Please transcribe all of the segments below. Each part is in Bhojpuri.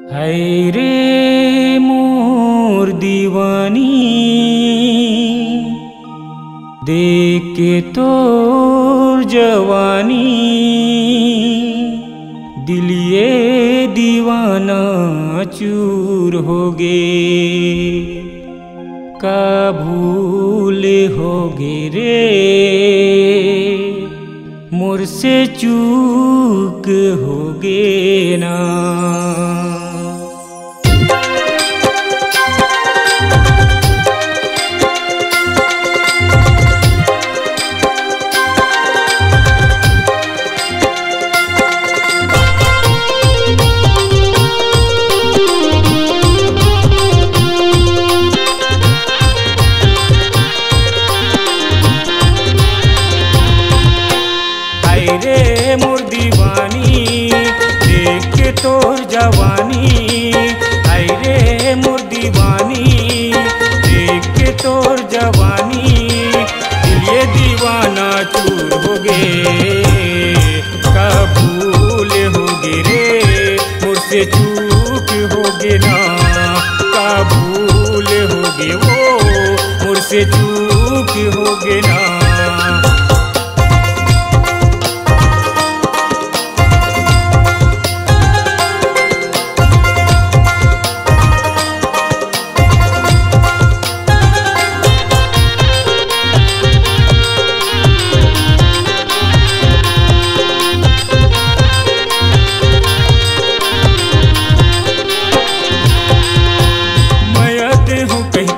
हाय रे मोर दीवानी, देख के तोर जवानी, दिलिए दीवाना चूर हो गे। का भूल हो गे रे, मोर से चूक हो गे ना। रे मोर दीवानी, देख के तोर जवानी। हाय रे मोर दीवानी, देख के तोर जवानी, दिलिए दीवाना चूर हो गे। का भूल हो गे रे, मोर से चूक हो गे ना। का भूल हो गे वो, मोर से चूक हो गे ना।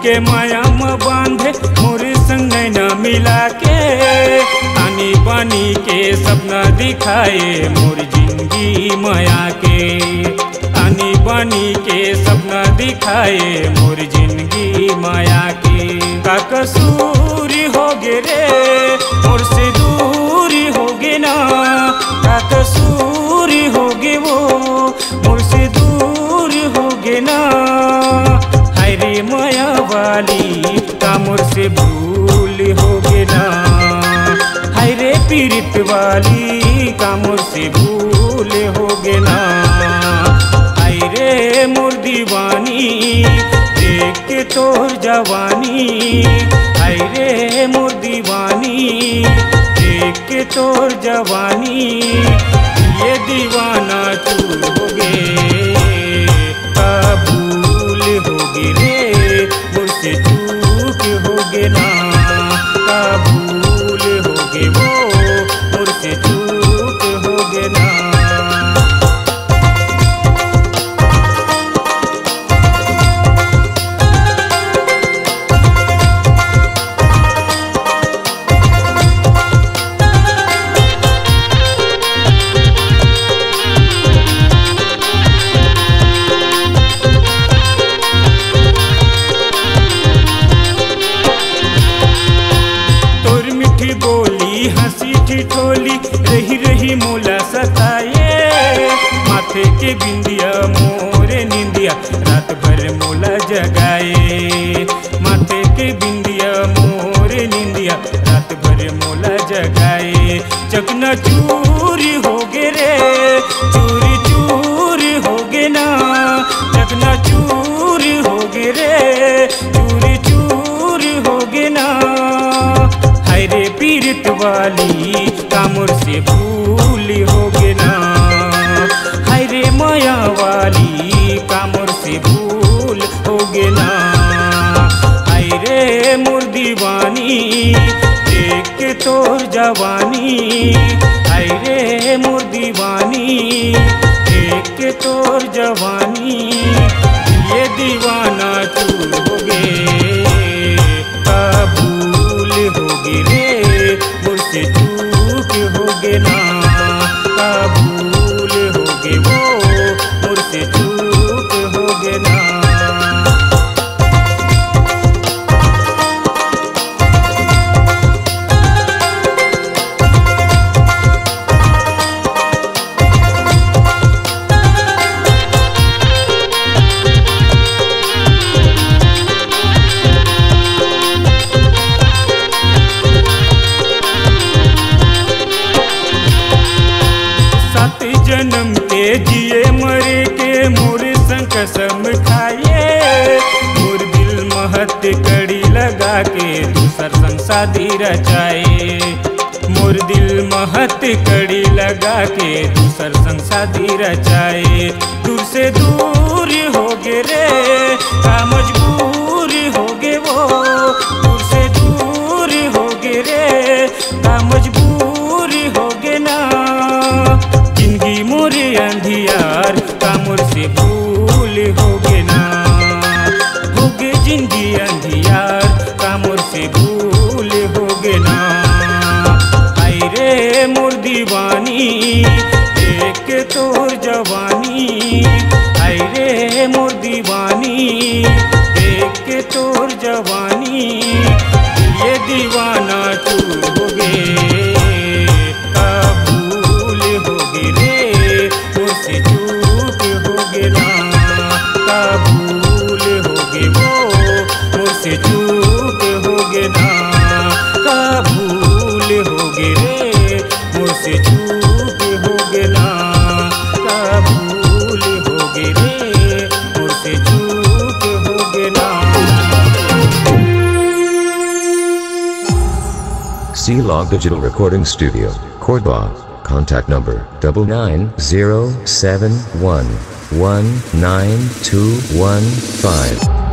के माया म बांधे मोरे संग नैना मिला के, आनी बानी के सपना दिखाए मोर जिंदगी माया के। आनी बानी के सपना दिखाए मोर जिंदगी माया के। का कसूर हो गे रे, मोर से दूर हो गे ना। का कसूर हो गे वो, मोर से दूर हो गे ना। हाय रे माया वाली, का मोर से भूल हो गे ना। हाय रे पीड़ित वाली, का मोर से भूल हो गे ना। हाय रे मोर दीवानी, देख के तोर जवानी। हाय रे मोर दीवानी, देख के तोर जवानी, ये दीवाना चूर हो गे। का भूल हो गे रे, मोर से चूक हो गे ना। का भूल हो गे वो, मोर से चूक हो गे ना। बोली हंसी ठिठोली, रही रही मोला सताए। माथे के बिंदिया मोरे निंदिया, रात भर मोला जगाए। माथे के बिंदिया मोरे निंदिया, रात भर मोला जगाए। चकना चूरी हो गे रे, चूरी चूरी हो गे ना। चकना चूरी हो गे रे, चूरी चूरी हो गे ना। हाय रे पीड़ित वाली, का मोर से भूल हो गे ना। हाय रे माया वाली, का मोर से भूल हो गे ना। हाय रे मोर दीवानी, देख के तोर जवानी। हाय रे मोर दीवानी, देख के तोर जवानी, ये दीवाना चूर हो गे। का भूल हो गे रे, मोर से चूक हो गे ना। का भूल हो गे वो, मोर से चूक हो गे ना। शादी रचाए। मोर दिल महत कड़ी लगा के दूसर संग शादी रचाए। दूर से दूर हो गे रे का मजबूर हो गे वो, दूर से दूर हो गे रे का मजबूर हो गे ना। जिंदगी मोरे अंधियार का मोर से भूल हो गे ना, हो गे जिंदगी अंधियार का मोर से भूल हो गे ना। आई रे मोर दीवानी देख के तोर जवानी, आई रे मोर दीवानी देख के तोर जवानी। ये दीवाना तू हो गे का भूल हो गे रे मोर से चूक हो गे ना, का भूल हो गे वो मोर से चूक हो गे ना, का भूल हो गे रे मोर से चूक हो गे ना, का भूल हो गे रे मोर से चूक हो गे ना। C-Log Digital Recording Studio, Cordoba. Contact number 99071192115.